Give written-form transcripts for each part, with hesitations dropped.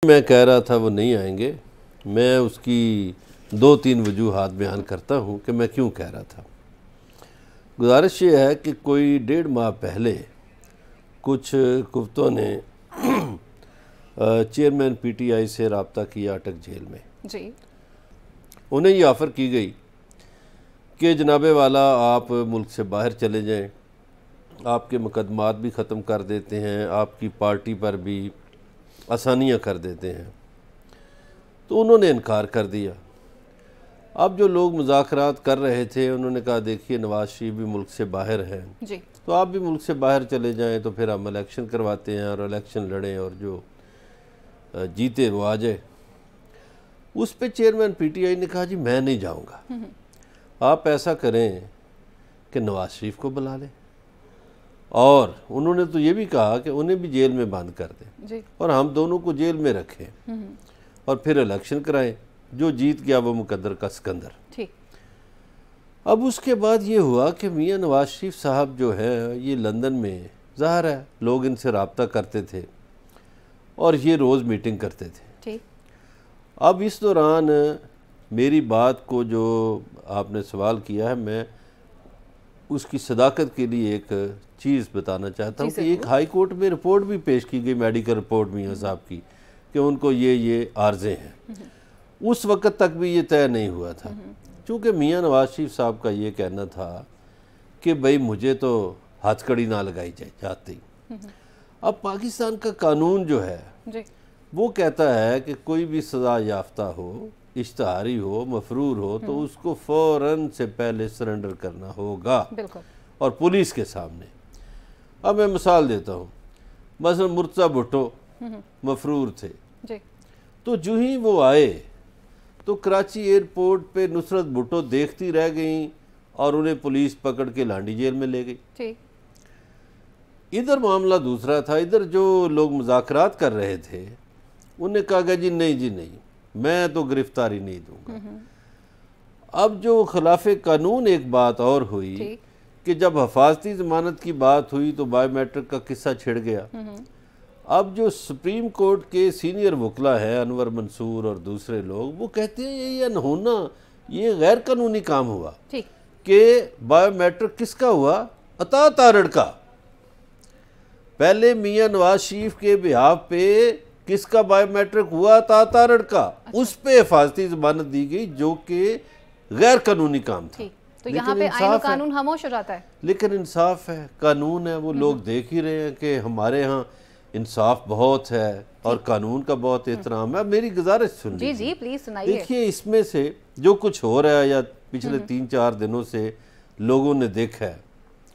मैं कह रहा था वो नहीं आएंगे। मैं उसकी 2-3 वजूहात बयान करता हूँ कि मैं क्यों कह रहा था। गुजारिश ये है कि कोई 1.5 माह पहले कुछ कुफ्तों ने चेयरमैन पीटीआई से रब्ता किया अटक जेल में जी। उन्हें ये ऑफ़र की गई कि जनाबे वाला आप मुल्क से बाहर चले जाएं, आपके मुकदमात भी ख़त्म कर देते हैं, आपकी पार्टी पर भी आसानियाँ कर देते हैं। तो उन्होंने इनकार कर दिया। अब जो लोग मुज़ाकरात कर रहे थे उन्होंने कहा देखिए नवाज शरीफ भी मुल्क से बाहर हैं जी। तो आप भी मुल्क से बाहर चले जाएं तो फिर हम इलेक्शन करवाते हैं और इलेक्शन लड़ें और जो जीते वो आ जाए। उस पे चेयरमैन पीटीआई ने कहा जी मैं नहीं जाऊंगा, आप ऐसा करें कि नवाज शरीफ को बुला लें। और उन्होंने तो ये भी कहा कि उन्हें भी जेल में बंद कर दें जी। और हम दोनों को जेल में रखें और फिर इलेक्शन कराएं, जो जीत गया वो मुकद्दर का सिकंदर। ठीक। अब उसके बाद ये हुआ कि मियां नवाज शरीफ साहब जो है ये लंदन में, ज़ाहिर है लोग इनसे रब्ता करते थे और ये रोज़ मीटिंग करते थे। ठीक। अब इस दौरान मेरी बात को जो आपने सवाल किया है, मैं उसकी सदाकत के लिए एक चीज़ बताना चाहता हूँ कि एक हाई कोर्ट में रिपोर्ट भी पेश की गई, मेडिकल रिपोर्ट मियां साहब की, कि उनको ये आर्जे हैं। उस वक़्त तक भी ये तय नहीं हुआ था, क्योंकि मियां नवाज शरीफ साहब का ये कहना था कि भाई मुझे तो हथकड़ी ना लगाई जाए जाती। अब पाकिस्तान का कानून जो है जी। वो कहता है कि कोई भी सज़ा याफ्ता हो, इश्तहारी हो, मफरूर हो, तो उसको फ़ौरन से पहले सरेंडर करना होगा। बिल्कुल। और पुलिस के सामने। अब मैं मिसाल देता हूँ, मसलन मुर्तज़ा भुट्टो मफरूर थे, जी। तो जो ही वो आए तो कराची एयरपोर्ट पे नुसरत भुट्टो देखती रह गई और उन्हें पुलिस पकड़ के लांडी जेल में ले गई। ठीक। इधर मामला दूसरा था, इधर जो लोग मुज़ाकरात कर रहे थे उन्हें कहा गया जी नहीं, मैं तो गिरफ्तारी नहीं दूंगा। अब जो खिलाफ कानून एक बात और हुई कि जब हिफाजती ज़मानत की बात हुई तो बायोमेट्रिक का किस्सा छिड़ गया। अब जो सुप्रीम कोर्ट के सीनियर वकला है अनवर मंसूर और दूसरे लोग, वो कहते हैं ये अनहोना, ये गैर कानूनी काम हुआ कि बायोमेट्रिक किसका हुआ, अता तारड़ का। पहले मियां नवाज शरीफ के बिहाफ पे किसका बायोमेट्रिक हुआ, अता तारड़ का। अच्छा। उस पे हिफाजती ज़मानत दी गई जो कि गैर कानूनी काम था। तो यहाँ पे आईन और कानून खामोश हो जाता है। लेकिन इंसाफ है, कानून है, वो लोग देख ही रहे हैं कि हमारे यहाँ इंसाफ बहुत है और कानून का बहुत एहतराम है। मेरी गुजारिश सुन लीजिए। जी प्लीज सुनाइए। देखिए इसमें से जो कुछ हो रहा है या पिछले 3-4 दिनों से लोगों ने देखा है,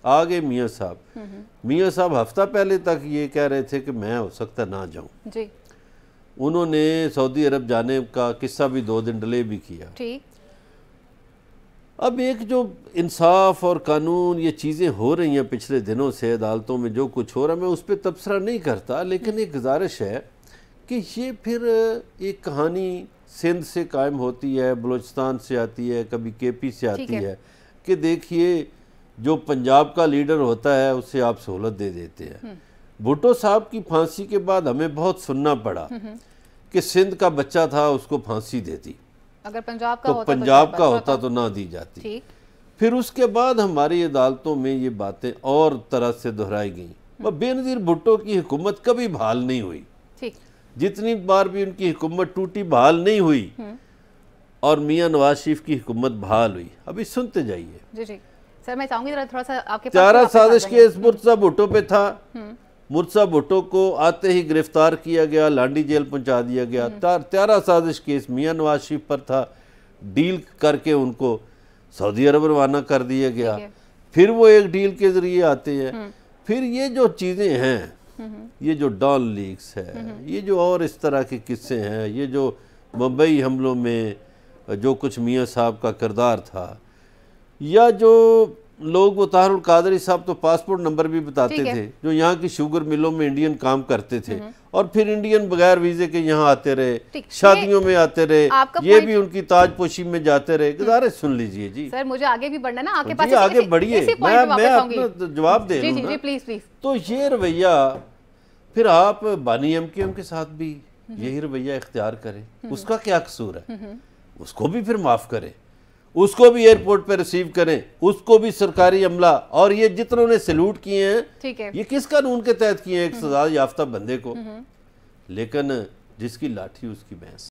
आगे मियाँ साहब हफ्ता पहले तक ये कह रहे थे कि मैं हो सकता ना जाऊं जी। उन्होंने सऊदी अरब जाने का किस्सा भी 2 दिन डिले भी किया। ठीक। अब एक जो इंसाफ और कानून ये चीज़ें हो रही हैं पिछले दिनों से अदालतों में, जो कुछ हो रहा है मैं उस पर तबसरा नहीं करता, लेकिन एक गुजारिश है कि ये फिर एक कहानी सिंध से कायम होती है, बलूचिस्तान से आती है, कभी केपी से आती है कि देखिए जो पंजाब का लीडर होता है उससे आप सहूलत दे देते हैं। भुट्टो साहब की फांसी के बाद हमें बहुत सुनना पड़ा कि सिंध का बच्चा था उसको फांसी देती, अगर पंजाब का तो होता पंजाब का होता तो ना दी जाती। ठीक। फिर उसके बाद हमारी अदालतों में ये बातें और तरह से दोहराई गई। बेनज़ीर भुट्टो की हुकूमत कभी बहाल नहीं हुई। ठीक। जितनी बार भी उनकी हुकूमत टूटी बहाल नहीं हुई और मियां नवाज शरीफ की हुकूमत बहाल हुई। अभी सुनते जाइए। जी जी सर, मैं चाहूंगी थोड़ा सा आपके चारा साजिश केस मुर्तज़ा भुट्टो पे था। मुर्तज़ा भुट्टो को आते ही गिरफ्तार किया गया, लांडी जेल पहुंचा दिया गया। त्यारा साजिश केस मियां नवाज शरीफ पर था, डील करके उनको सऊदी अरब रवाना कर दिया गया। फिर वो एक डील के ज़रिए आते हैं। फिर ये जो चीज़ें हैं, ये जो डॉन लीक्स है, ये जो और इस तरह के किस्से हैं, ये जो मुंबई हमलों में जो कुछ मियां साहब का किरदार था, या जो लोग, वो तारुल कादरी साहब तो पासपोर्ट नंबर भी बताते थे, जो यहाँ की शुगर मिलों में इंडियन काम करते थे और फिर इंडियन बगैर वीजे के यहाँ आते रहे, शादियों में आते रहे, ये भी उनकी ताजपोशी में जाते रहे। गुजारिश सुन लीजिए जी। सर मुझे आगे भी बढ़ना ना, आपके पास आगे बढ़िए, मैं अपना जवाब दे रहा हूं। Please please. तो ये रवैया फिर आप बानी एमकेएम के साथ भी यही रवैया इख्तियार करे, उसका क्या कसूर है? उसको भी फिर माफ करें, उसको भी एयरपोर्ट पे रिसीव करें, उसको भी सरकारी अमला, और ये जितनों ने सैल्यूट किए हैं, ठीक है, ये किस कानून के तहत किए हैं? एक सजा याफ्ता बंदे को। लेकिन जिसकी लाठी उसकी भैंस।